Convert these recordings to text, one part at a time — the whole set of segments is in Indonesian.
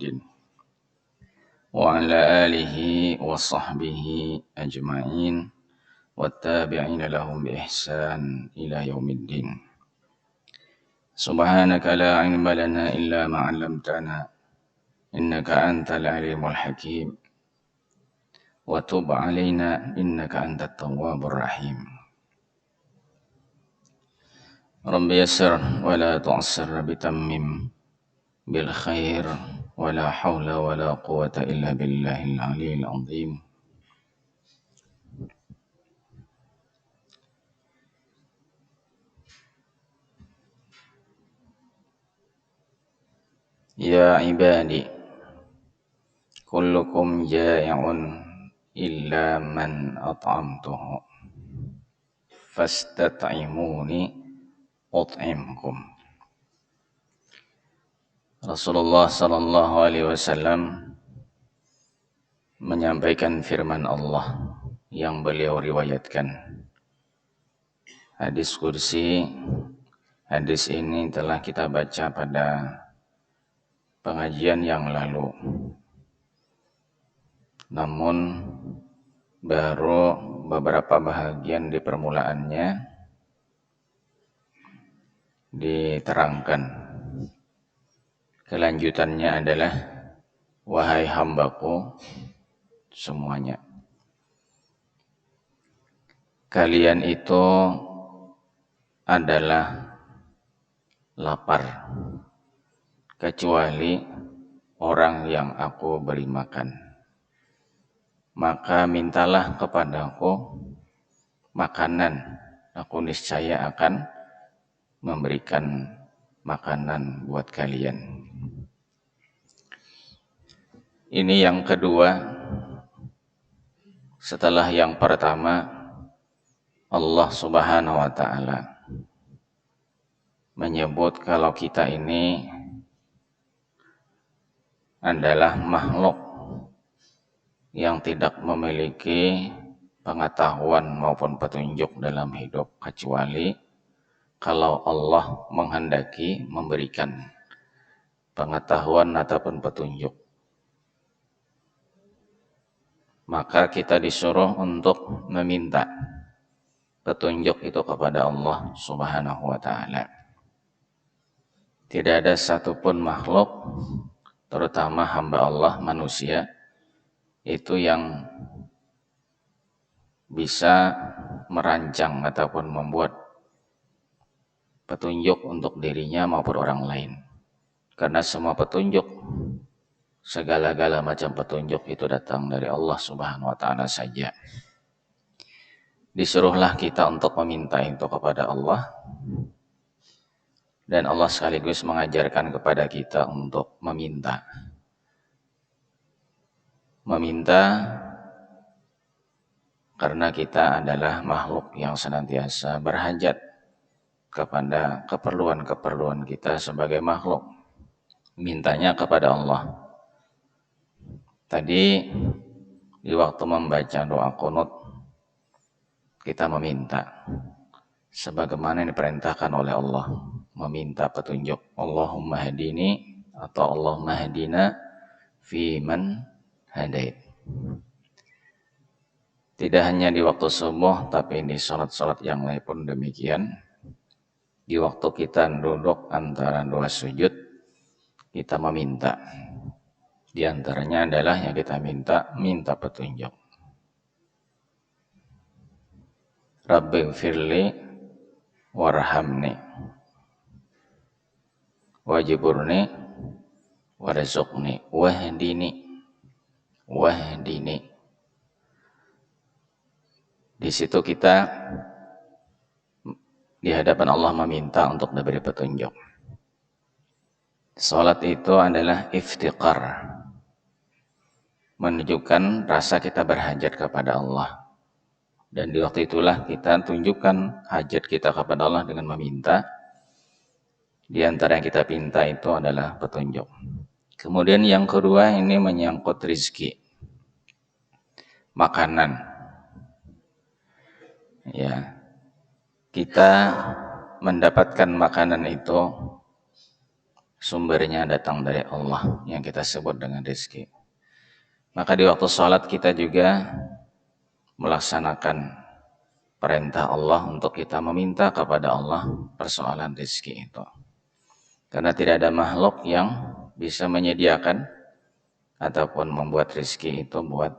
الدين وعلى آله وصحبه أجمعين والتابعين لهم بإحسان إلى يوم الدين سبحانك لا علم لنا إلا ما علمتنا إنك أنت العليم الحكيم وتب علينا إنك أنت التواب الرحيم رب يسر ولا تعسر بتمم بالخير ولا حول ولا قوة إلا بالله العلي العظيم يا عبادي كلكم جائع إلا من أطعمته فاستطعموني أطعمكم. Rasulullah Sallallahu Alaihi Wasallam menyampaikan firman Allah yang beliau riwayatkan. Hadis kursi, hadis ini telah kita baca pada pengajian yang lalu. Namun baru beberapa bahagian di permulaannya diterangkan. Kelanjutannya adalah wahai hambaku semuanya, kalian itu adalah lapar kecuali orang yang aku beri makan. Maka mintalah kepadaku makanan, aku niscaya akan memberikan makanan buat kalian. Ini yang kedua. Setelah yang pertama, Allah Subhanahu wa Ta'ala menyebut kalau kita ini adalah makhluk yang tidak memiliki pengetahuan maupun petunjuk dalam hidup, kecuali kalau Allah menghendaki memberikan pengetahuan ataupun petunjuk. Maka kita disuruh untuk meminta petunjuk itu kepada Allah Subhanahu wa Ta'ala. Tidak ada satupun makhluk, terutama hamba Allah manusia, itu yang bisa merancang ataupun membuat petunjuk untuk dirinya maupun orang lain. Karena semua petunjuk, segala-gala macam petunjuk itu datang dari Allah Subhanahu wa Ta'ala saja. Disuruhlah kita untuk meminta itu kepada Allah, dan Allah sekaligus mengajarkan kepada kita untuk meminta. Meminta karena kita adalah makhluk yang senantiasa berhajat kepada keperluan-keperluan kita sebagai makhluk. Mintanya kepada Allah. Tadi di waktu membaca doa qunut kita meminta sebagaimana yang diperintahkan oleh Allah, meminta petunjuk. Allahumma hadini atau Allahumma hadina fi man hadait. Tidak hanya di waktu subuh, tapi di salat-salat yang lain pun demikian. Di waktu kita duduk antara dua sujud, kita meminta. Di antaranya adalah yang kita minta petunjuk. Rabbighfirli warhamni wajburni warzuqni wahdini. Di situ kita di hadapan Allah meminta untuk diberi petunjuk. Salat itu adalah iftiqar, menunjukkan rasa kita berhajat kepada Allah. Dan di waktu itulah kita tunjukkan hajat kita kepada Allah dengan meminta. Di antara yang kita minta itu adalah petunjuk. Kemudian yang kedua ini menyangkut rizki, makanan. Ya, kita mendapatkan makanan itu sumbernya datang dari Allah yang kita sebut dengan rezeki. Maka di waktu sholat kita juga melaksanakan perintah Allah untuk kita meminta kepada Allah persoalan rezeki itu. Karena tidak ada makhluk yang bisa menyediakan ataupun membuat rezeki itu buat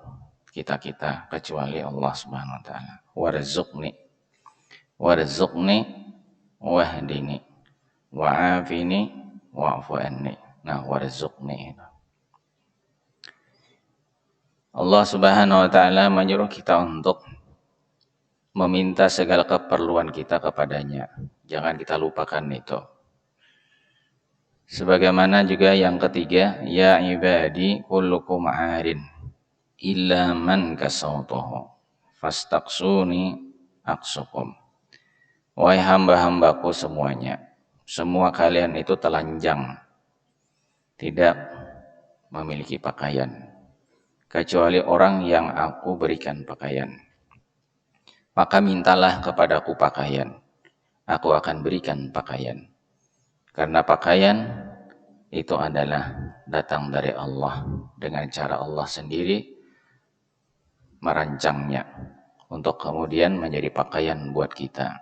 kita-kita kecuali Allah Subhanahu wa taala. Warzuqni wahdini wa'afini wa'fu anni. Nah, warzuqni itu. Allah Subhanahu wa taala menyuruh kita untuk meminta segala keperluan kita kepadanya. Jangan kita lupakan itu. Sebagaimana juga yang ketiga, ya ibadi kullukum arin illa man kasautuhu fastaqsuni aksukum. Wahai hamba-hambaku semuanya, semua kalian itu telanjang, tidak memiliki pakaian, kecuali orang yang aku berikan pakaian. Maka mintalah kepadaku pakaian, aku akan berikan pakaian. Karena pakaian itu adalah datang dari Allah dengan cara Allah sendiri merancangnya untuk kemudian menjadi pakaian buat kita.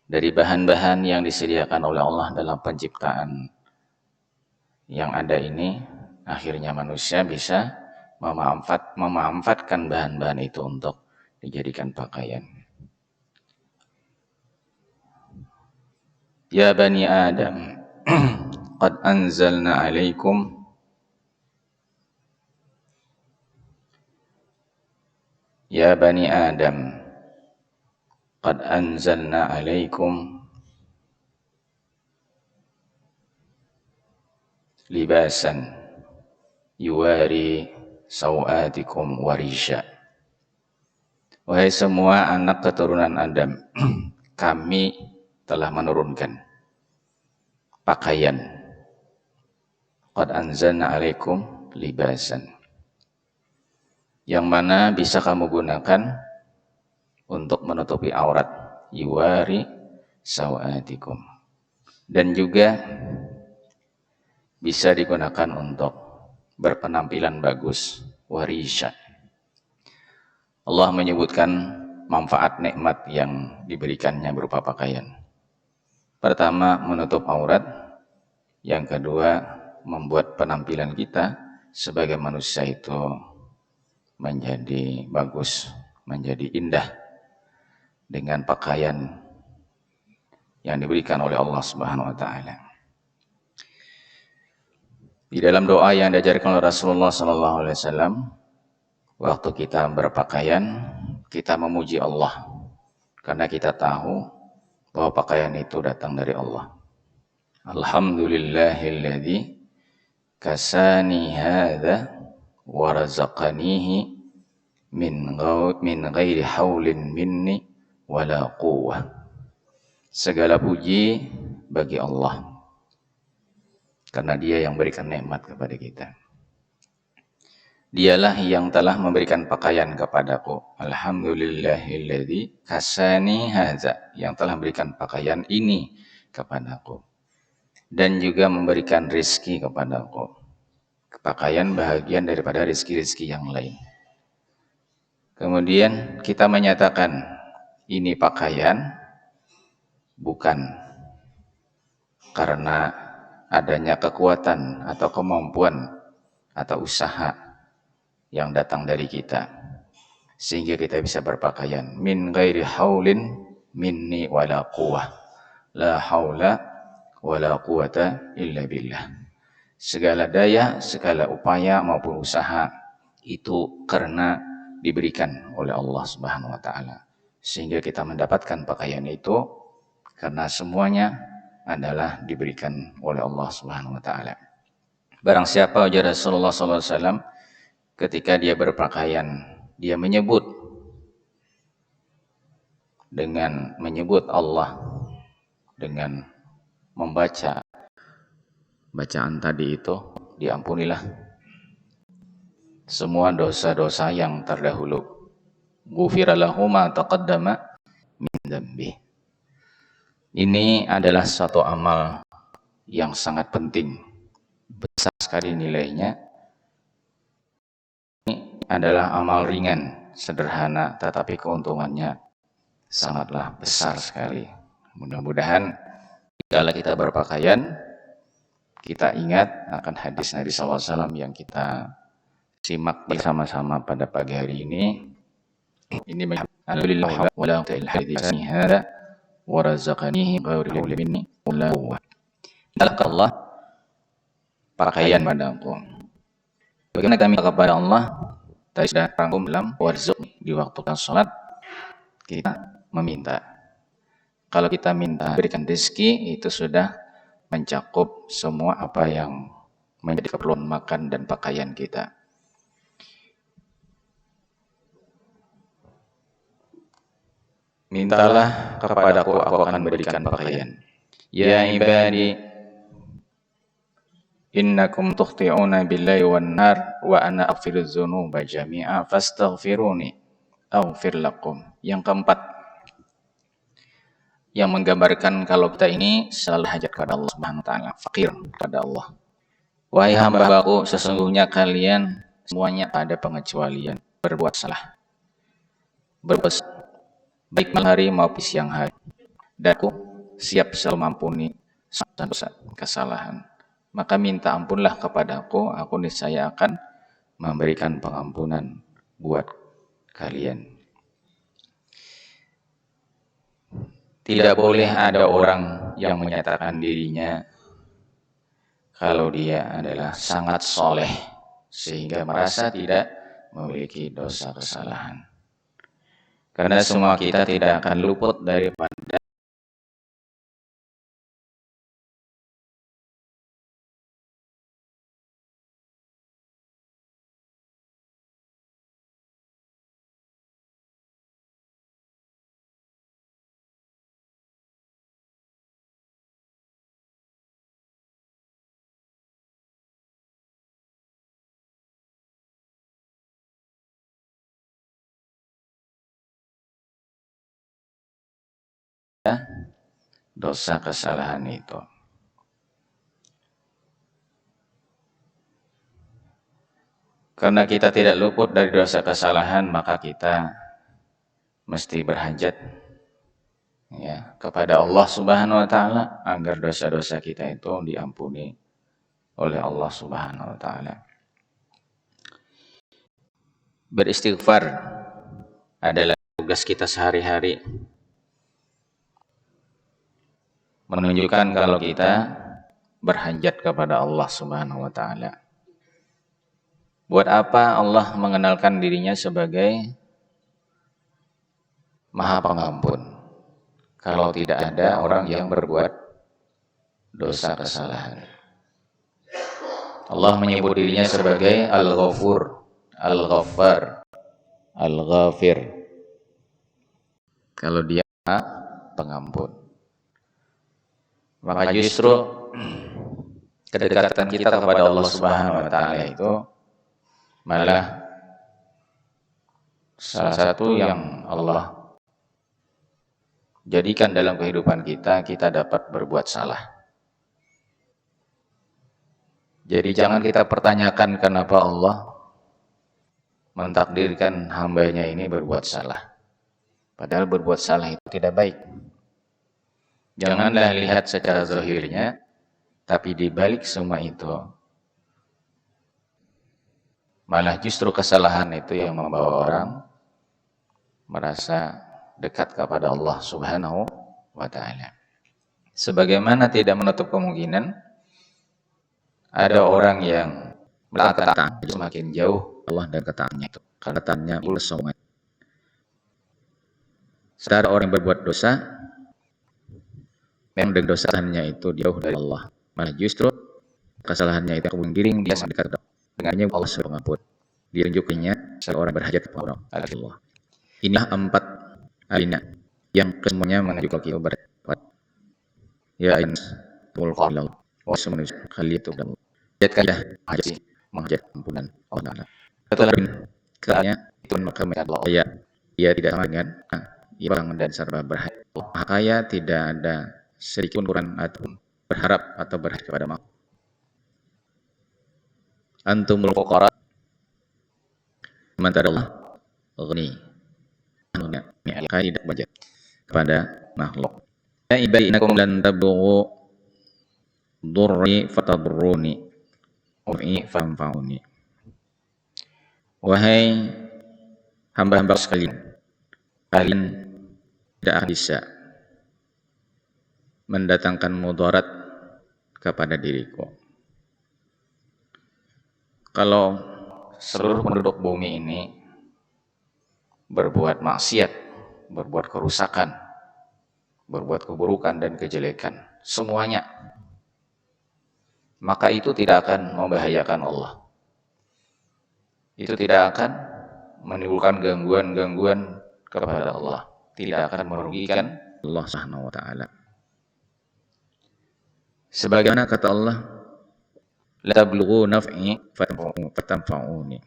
Dari bahan-bahan yang disediakan oleh Allah dalam penciptaan yang ada ini, akhirnya manusia bisa memanfaatkan bahan-bahan itu untuk dijadikan pakaian. Ya bani Adam, qad anzalna alaikum Ya bani Adam, qad anzalna alaikum libasan yuwari sawatikum warisha. Wahai semua anak keturunan Adam, kami telah menurunkan pakaian. Qad anzalna alaikum libasan, yang mana bisa kamu gunakan untuk menutupi aurat, yuwari sawatikum, dan juga bisa digunakan untuk berpenampilan bagus, warisha. Allah menyebutkan manfaat nikmat yang diberikannya berupa pakaian. Pertama, menutup aurat. Yang kedua, membuat penampilan kita sebagai manusia itu menjadi bagus, menjadi indah dengan pakaian yang diberikan oleh Allah Subhanahu wa taala. Di dalam doa yang diajarkan oleh Rasulullah sallallahu alaihi wasallam, waktu kita berpakaian, kita memuji Allah karena kita tahu bahwa pakaian itu datang dari Allah. Alhamdulillahilladzi kasani hadza wa razaqanihi min ghairi haulin minni wala quwwah. Segala puji bagi Allah karena Dia yang berikan nikmat kepada kita. Dialah yang telah memberikan pakaian kepadaku. Alhamdulillahilladzi kasani hadza, yang telah memberikan pakaian ini kepadaku dan juga memberikan rizki kepadaku. Pakaian bahagian daripada rizki-rizki yang lain. Kemudian kita menyatakan ini pakaian bukan karena adanya kekuatan atau kemampuan atau usaha yang datang dari kita sehingga kita bisa berpakaian. Min ghairi haulin minni wala quwwah, la haula wala quwwata illa billah. Segala daya, segala upaya maupun usaha itu karena diberikan oleh Allah Subhanahu wa taala. Sehingga kita mendapatkan pakaian itu karena semuanya adalah diberikan oleh Allah Subhanahu wa taala. Barang siapa, ujar Rasulullah sallallahu alaihi wasallam, ketika dia berpakaian, dia menyebut Allah dengan membaca bacaan tadi itu, diampunilah semua dosa-dosa yang terdahulu. Ghufira lahu ma taqaddama min dzambi. Ini adalah suatu amal yang sangat penting, besar sekali nilainya. Ini adalah amal ringan, sederhana, tetapi keuntungannya sangatlah besar sekali. Mudah-mudahan kalau kita berpakaian, kita ingat akan hadis Nabi SAW yang kita simak bersama-sama pada pagi hari ini. Ini alhamdulillah wa la ta'ala hada wa razaqanihi ghairu minni wala huwa. Allah pakaian padaku. Bagaimana kami kepada Allah? Tadi sudah rangkum dalam warzuq di waktu salat kita meminta. Kalau kita minta berikan rezeki, itu sudah mencakup semua apa yang menjadi keperluan makan dan pakaian kita. Mintalah kepadaku, aku akan berikan pakaian. Ya ibadi, innakum tukhti'una billahi wan nar wa ana aghfiru dzunuba jami'a fastaghfiruni aghfir lakum. Yang keempat, yang menggambarkan kalau kita ini selalu hajat kepada Allah Subhanahu wa taala, fakir kepada Allah. Wahai hamba-Ku, sesungguhnya kalian semuanya ada pengecualian, berbuat salah. Berbuat baik malam hari maupun siang hari. Dan Aku siap selalu mengampuni dosa kesalahan. Maka minta ampunlah kepadaku, aku niscaya akan memberikan pengampunan buat kalian. Tidak boleh ada orang yang menyatakan dirinya kalau dia adalah sangat soleh sehingga merasa tidak memiliki dosa kesalahan. Karena semua kita tidak akan luput daripada dosa kesalahan itu. Karena kita tidak luput dari dosa kesalahan, maka kita mesti berhajat ya kepada Allah Subhanahu wa taala agar dosa-dosa kita itu diampuni oleh Allah Subhanahu wa taala. Beristighfar adalah tugas kita sehari-hari. Menunjukkan kalau kita berhajat kepada Allah Subhanahu wa taala. Buat apa Allah mengenalkan dirinya sebagai Maha Pengampun kalau tidak ada orang yang berbuat dosa kesalahan? Allah menyebut dirinya sebagai Al-Ghafur, Al-Ghaffar, Al-Ghafir. Kalau dia pengampun. Maka justru kedekatan kita kepada Allah Subhanahu wa taala itu malah salah satu yang Allah jadikan dalam kehidupan kita, kita dapat berbuat salah. Jadi jangan kita pertanyakan kenapa Allah mentakdirkan hambanya ini berbuat salah. Padahal berbuat salah itu tidak baik. Janganlah lihat secara zahirnya, tapi di balik semua itu malah justru kesalahan itu yang membawa orang merasa dekat kepada Allah Subhanahu wa taala. Sebagaimana tidak menutup kemungkinan ada orang yang melakukan semakin jauh Allah dan ketaannya itu. Karena ketaannya ulsomat. Sedara orang yang berbuat dosa, memang dengan dosanya itu jauh dari Allah. Malah justru kesalahannya itu kebungiring dia sangat dekat dengannya Allah Subhanahu Pengampun. Ditunjukinya seorang berhajat kepada Allah. Inilah 4 alina yang kesemuanya menunjukkan kita berhajat. Ya ayat mulqalal wasmanu khaliyatu dan hajatkanlah haji menghajat ampunan Allah Taala. Setelah katanya itu maka Allah ia tidak sama dengan ia dan serba berhajat. Maka tidak ada sedikit pun kurang ataupun berharap atau berharap kepada makhluk. Antumul fuqara sementara Allah ghani. Tidak baca kepada makhluk. Ya ibadi innakum lan tablughu durri fatadurruni wa fanfa'uni. Wahai hamba-hamba sekalian, kalian tidak bisa mendatangkan mudarat kepada diriku. Kalau seluruh penduduk bumi ini berbuat maksiat, berbuat kerusakan, berbuat keburukan dan kejelekan, semuanya, maka itu tidak akan membahayakan Allah. Itu tidak akan menimbulkan gangguan-gangguan kepada Allah, tidak akan merugikan Allah Subhanahu wa taala. Sebagaimana kata Allah, la tablughu naf'i fatanfa'uni.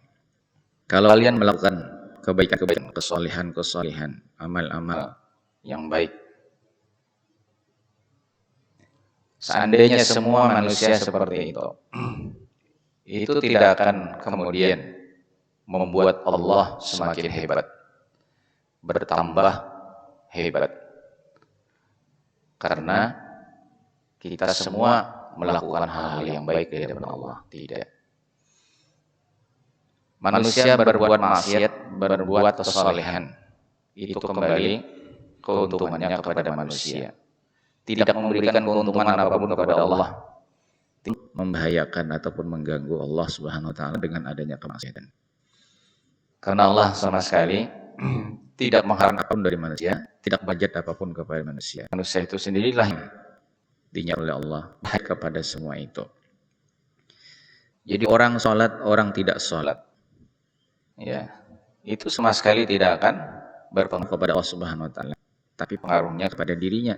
Kalau kalian melakukan kebaikan-kebaikan, kesalehan-kesalehan, amal-amal yang baik, seandainya semua manusia seperti itu tidak akan kemudian membuat Allah semakin hebat, bertambah hebat, karena kita semua melakukan hal-hal yang baik di hadapan Allah. Tidak. Manusia berbuat maksiat, berbuat kesalehan, itu kembali keuntungannya kepada manusia. Tidak memberikan keuntungan apapun kepada Allah. Membahayakan ataupun mengganggu Allah Subhanahu wa taala dengan adanya kemaksiatan. Karena Allah sama sekali tidak mengharapkan apapun dari manusia, tidak bajat apapun kepada manusia. Manusia itu sendirilah yang dinyatakan oleh Allah baik kepada semua itu. Jadi orang sholat, orang tidak sholat, ya, itu sama sekali tidak akan berpengaruh kepada Allah Subhanahu wa taala, tapi pengaruhnya kepada dirinya,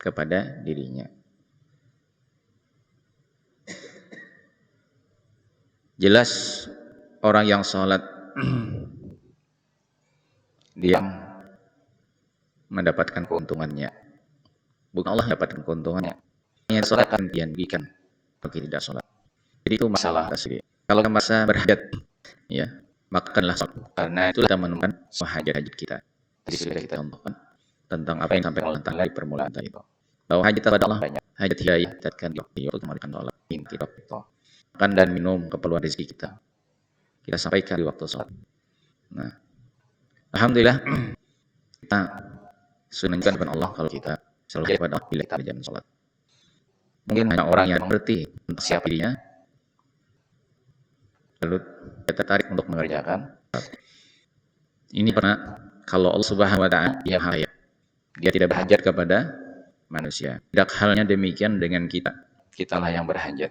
kepada dirinya. Jelas orang yang sholat dia mendapatkan keuntungannya, bukan Allah mendapatkan keuntungannya. Yang sholat akan diandikan bagi tidak sholat. Jadi itu masalah tersendiri. Kalau masa berhajat, ya, makanlah sholat, karena itu kita menemukan hajat-hajat kita. Jadi sudah kita contohkan tentang apa yang sampai Allah Taala di permulaan tadi, bahwa hajat kepada Allah banyak, hajat hidayah datkan di waktu kemarikan sholat, kita makan dan minum, keperluan rezeki kita sampaikan di waktu sholat. Nah, alhamdulillah kita sunahkan kepada Allah kalau kita selalu kepada Allah bila kita jam sholat. Mungkin hanya orang yang mengerti tentang siapa dirinya, lalu dia tertarik untuk mengerjakan. Ini karena kalau Allah Subhanahu wa taala dia haya, dia tidak berhajat kepada manusia. Tidak halnya demikian dengan kita. Kitalah yang berhajat.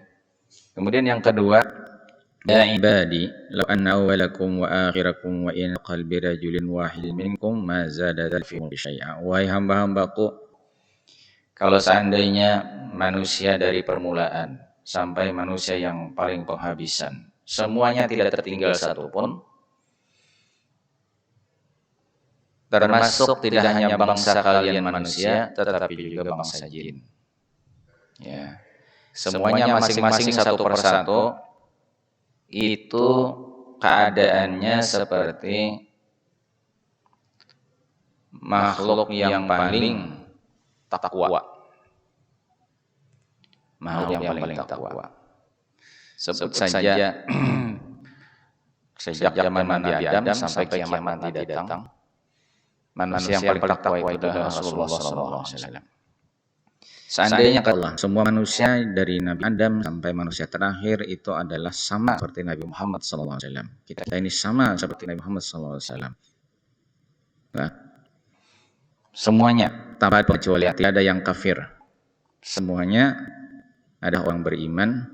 Kemudian yang kedua, ya ibadi, law anna awwalakum wa akhirakum wa inna qalbi rajulin wahidin minkum ma zada dzalika fi syai'a. Wahai hamba-hambaku, kalau seandainya manusia dari permulaan sampai manusia yang paling penghabisan, semuanya tidak tertinggal satupun, termasuk tidak hanya bangsa kalian manusia, tetapi juga bangsa jin. Ya, semuanya masing-masing satu persatu itu keadaannya seperti makhluk yang paling takwa. Makhluk yang paling takwa. Sebut saja sejak zaman Nabi Adam sampai kiamat nanti datang, manusia yang paling takwa itu adalah Rasulullah SAW. Seandainya Allah, semua manusia dari Nabi Adam sampai manusia terakhir itu adalah sama seperti Nabi Muhammad SAW. Kita ini sama seperti Nabi Muhammad SAW. Nah, semuanya tanpa pengecualian, tidak ada yang kafir. Semuanya ada orang beriman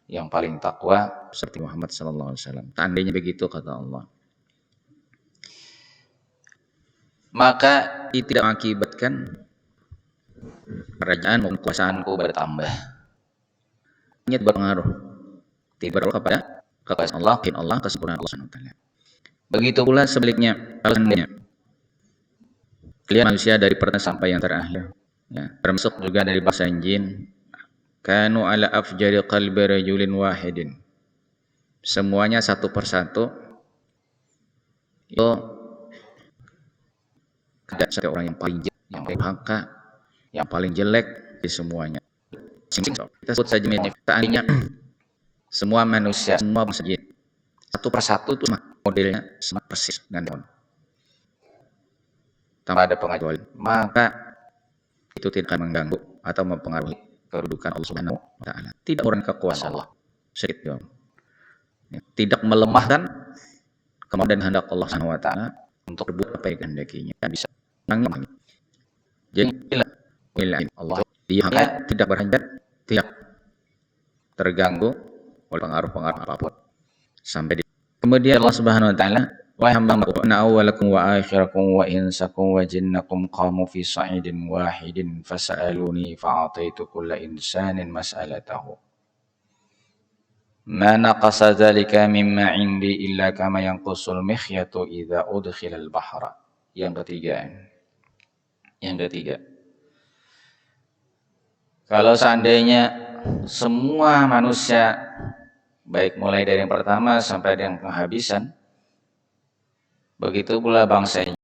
yang paling takwa seperti Muhammad SAW. Seandainya begitu kata Allah, maka itu tidak mengakibatkan kerajaan maupun kekuasaanku bertambah. Hanya berpengaruh, tidak berpengaruh kepada kekuasaan Allah, kesempurnaan Allah SWT. Begitu pula sebaliknya, kalau seandainya kalian manusia dari pertama sampai yang terakhir Ya, termasuk juga dari bahasa jin, kanu ala afjari qalbi rajulin wahidin. Semuanya satu persatu itu ada satu orang yang paling jelek, yang paling hangka, yang paling jelek di semuanya. Kita sebut saja seandainya semua manusia, semua bangsa jin, satu persatu itu modelnya sama persis dengan tanpa ada pengecualian, maka itu tidak akan mengganggu atau mempengaruhi kedudukan Allah Subhanahu wa taala. Tidak mengurangi kekuasaan Allah sedikit pun. Tidak melemahkan kemauan dan kehendak Allah Subhanahu wa taala untuk berbuat apa yang kehendakinya. Bisa menangani. Jadi Allah dia hanya tidak berhajat, tidak terganggu oleh pengaruh-pengaruh apapun. Sampai di kemudian Allah Subhanahu wa taala, wa hamdakum inna awwalakum wa akhirakum wa insakum wa jinnakum qamu fi sa'idin wahidin fas'aluni fa'ataitu kulla insanin mas'alatahu. Ma naqasa dzalika mimma 'indi illa kama yanqusul mikhyatu idza udkhilal bahra. Yang ketiga. Kalau seandainya semua manusia baik mulai dari yang pertama sampai yang penghabisan, begitu pula bangsa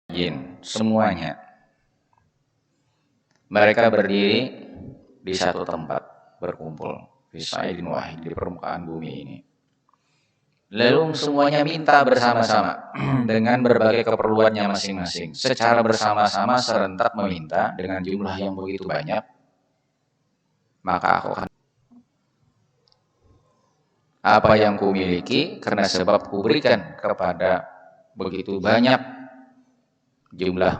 jin semuanya mereka berdiri di satu tempat berkumpul fi sa'idin wahid di permukaan bumi ini. Lalu semuanya minta bersama-sama dengan berbagai keperluannya masing-masing. Secara bersama-sama serentak meminta dengan jumlah yang begitu banyak, maka aku akan apa yang kumiliki karena sebab kuberikan kepada begitu banyak jumlah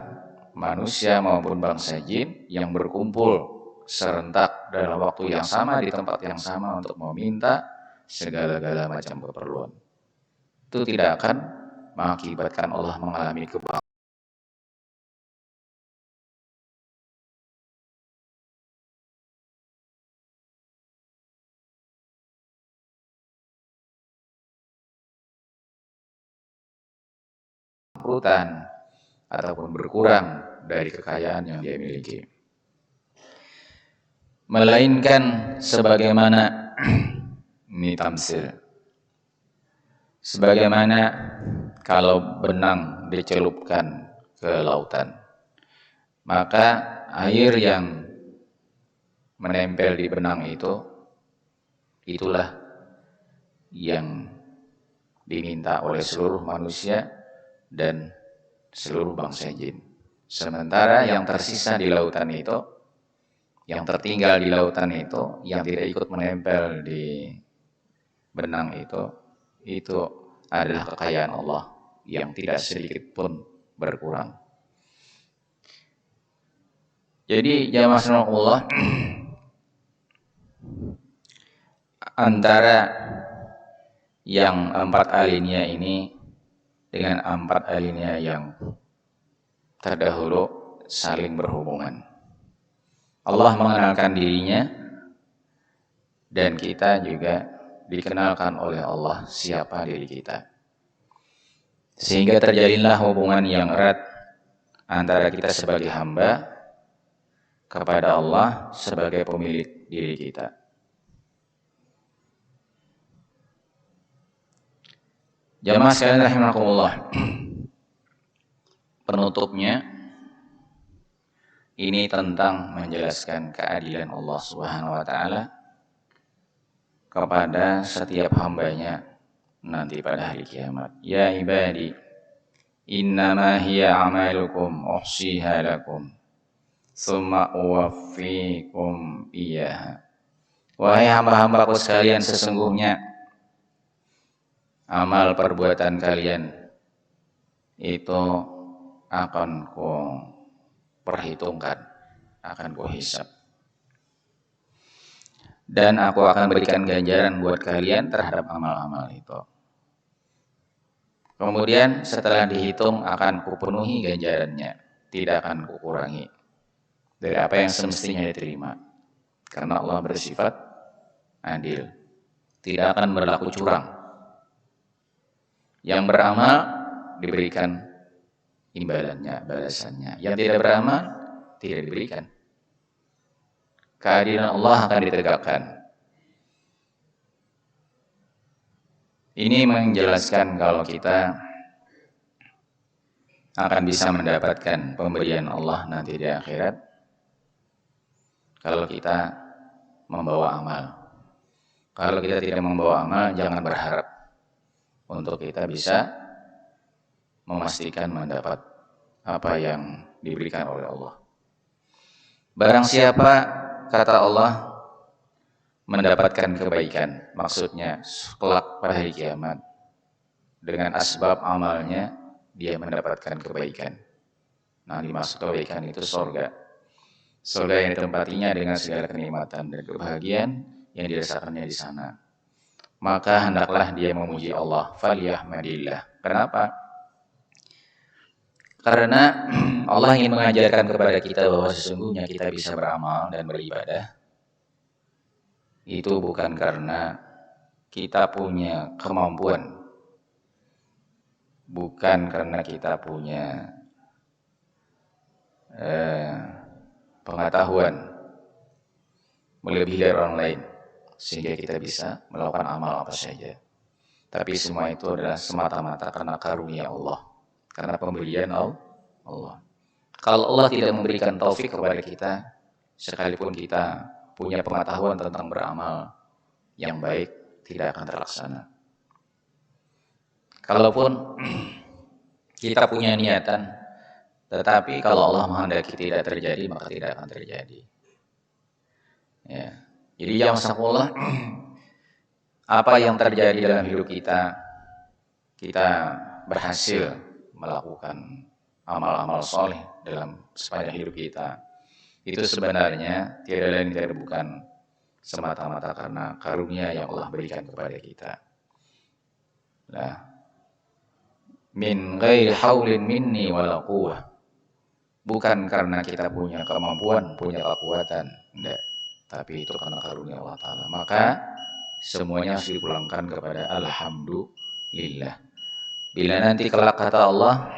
manusia maupun bangsa jin yang berkumpul serentak dalam waktu yang sama di tempat yang sama untuk meminta segala-gala macam keperluan. Itu tidak akan mengakibatkan Allah mengalami kebangkrutan ataupun berkurang dari kekayaan yang dia miliki. Melainkan sebagaimana ini tamsil, sebagaimana kalau benang dicelupkan ke lautan, maka air yang menempel di benang itu, itulah yang diminta oleh seluruh manusia dan seluruh bangsa jin. Sementara yang tersisa di lautan itu, yang tertinggal di lautan itu, yang tidak ikut menempel di benang itu adalah kekayaan Allah yang tidak sedikit pun berkurang. Jadi jamaah Allah, antara yang 4 alinea ini dengan 4 alinea yang terdahulu saling berhubungan. Allah mengenalkan dirinya dan kita juga dikenalkan oleh Allah siapa diri kita. Sehingga terjalinlah hubungan yang erat antara kita sebagai hamba kepada Allah sebagai pemilik diri kita. Jamaah sekalian rahimakumullah, penutupnya ini tentang menjelaskan keadilan Allah Subhanahu wa taala kepada setiap hambanya nanti pada hari kiamat. Ya ibadi, innama hiya amalukum uhsiha lakum tsumma uwaffikum iyyaha. Wahai hamba-hambaku sekalian, sesungguhnya amal perbuatan kalian itu akan ku perhitungkan, akan ku hisab. Dan aku akan berikan ganjaran buat kalian terhadap amal-amal itu. Kemudian setelah dihitung akan kupenuhi ganjarannya, tidak akan kukurangi dari apa yang semestinya diterima. Karena Allah bersifat adil, tidak akan berlaku curang. Yang beramal diberikan imbalannya, balasannya. Yang tidak beramal tidak diberikan. Keadilan Allah akan ditegakkan. Ini menjelaskan kalau kita akan bisa mendapatkan pemberian Allah nanti di akhirat kalau kita membawa amal. Kalau kita tidak membawa amal, jangan berharap untuk kita bisa memastikan mendapat apa yang diberikan oleh Allah. Barang siapa, kata Allah, mendapatkan kebaikan, maksudnya kelak pada hari kiamat, dengan asbab amalnya dia mendapatkan kebaikan. Nah, dimaksud kebaikan itu surga. Surga yang ditempatinya dengan segala kenikmatan dan kebahagiaan yang dirasakannya di sana. Maka hendaklah dia memuji Allah, faliyahmadillah. Kenapa? Karena Allah ingin mengajarkan kepada kita bahwa sesungguhnya kita bisa beramal dan beribadah itu bukan karena kita punya kemampuan, bukan karena kita punya pengetahuan melebihi dari orang lain sehingga kita bisa melakukan amal apa saja. Tapi semua itu adalah semata-mata karena karunia Allah, karena pemberian Allah. Kalau Allah tidak memberikan taufik kepada kita, sekalipun kita punya pengetahuan tentang beramal yang baik, tidak akan terlaksana. Kalaupun kita punya niatan, tetapi kalau Allah menghendaki tidak terjadi, maka tidak akan terjadi. Ya. Jadi ya masalah apa yang terjadi dalam hidup kita, kita berhasil melakukan amal-amal soleh dalam sepanjang hidup kita, itu sebenarnya tiada lain tiada bukan semata-mata karena karunia yang Allah berikan kepada kita. Nah, min ghairi haulin minni wala quwwah. Bukan karena kita punya kemampuan, punya kekuatan, enggak. Tapi itu karena karunia Allah Ta'ala. Maka semuanya harus dipulangkan kepada alhamdulillah. Bila nanti kelak kata Allah,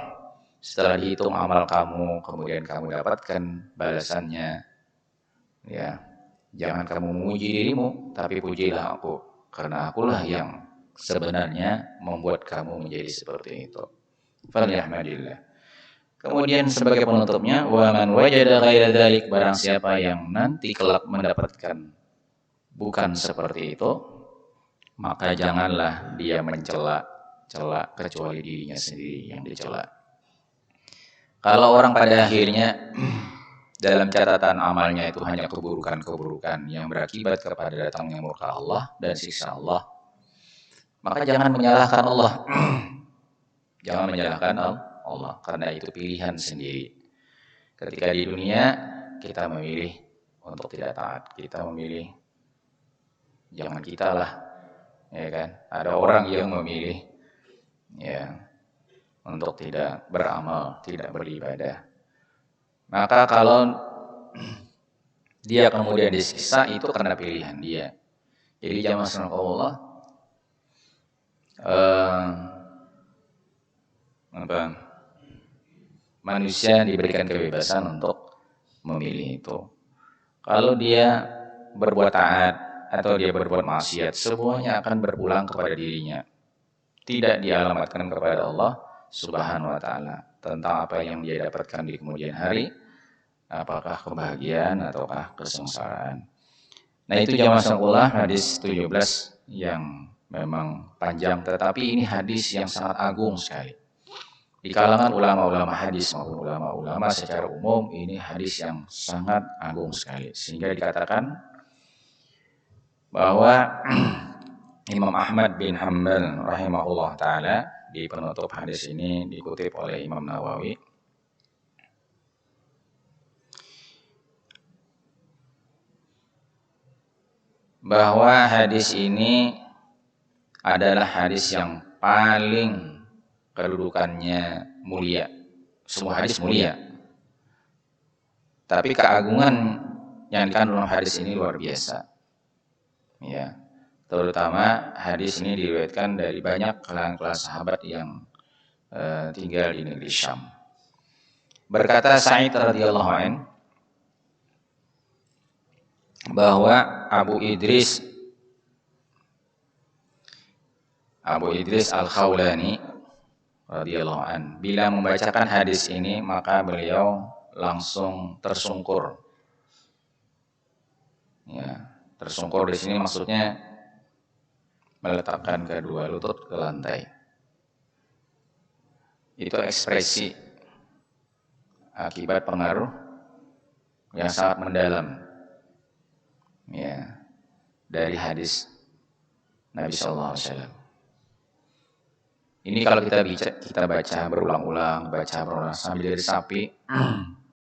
setelah dihitung amal kamu, kemudian kamu dapatkan balasannya, ya, jangan kamu memuji dirimu, tapi pujilah aku, karena akulah yang sebenarnya membuat kamu menjadi seperti itu. Falyahmadillah. Kemudian sebagai penutupnya, wa man wajada ghaira dzalik, barang siapa yang nanti kelak mendapatkan bukan seperti itu, maka janganlah dia mencela kecuali dirinya sendiri yang dicela. Kalau orang pada akhirnya dalam catatan amalnya itu hanya keburukan-keburukan yang berakibat kepada datangnya murka Allah dan siksa Allah, maka jangan menyalahkan Allah. Jangan menyalahkan Allah, karena itu pilihan sendiri. Ketika di dunia kita memilih untuk tidak taat, kita memilih, jangan kita lah, ya kan? Ada orang yang memilih, ya, untuk tidak beramal, tidak beribadah. Maka kalau dia kemudian disiksa, itu karena pilihan dia. Jadi jamaah Allah, manusia diberikan kebebasan untuk memilih itu. Kalau dia berbuat taat atau dia berbuat maksiat, semuanya akan berpulang kepada dirinya. Tidak dialamatkan kepada Allah Subhanahu wa Ta'ala tentang apa yang dia dapatkan di kemudian hari, apakah kebahagiaan ataukah kesengsaraan. Nah, itu jamaah Allah hadis 17 yang memang panjang, tetapi ini hadis yang sangat agung sekali. Di kalangan ulama-ulama hadis maupun ulama-ulama secara umum, ini hadis yang sangat agung sekali. Sehingga dikatakan bahwa Imam Ahmad bin Hanbal rahimahullah ta'ala di penutup hadis ini dikutip oleh Imam Nawawi, bahwa hadis ini adalah hadis yang paling kedudukannya mulia. Semua hadis mulia, tapi keagungan yang dikandung dalam hadis ini luar biasa. Ya, terutama hadis ini diriwayatkan dari banyak kalangan sahabat yang tinggal di negeri Syam. Berkata Sa'id radhiyallahu anhu bahwa Abu Idris Al-Khawlani radhiyallahu an, bila membacakan hadis ini maka beliau langsung tersungkur. Ya, tersungkur di sini maksudnya meletakkan kedua lutut ke lantai. Itu ekspresi akibat pengaruh yang sangat mendalam, ya, dari hadis Nabi Sallallahu Alaihi Wasallam. Ini kalau kita baca berulang-ulang, sambil dari sapi,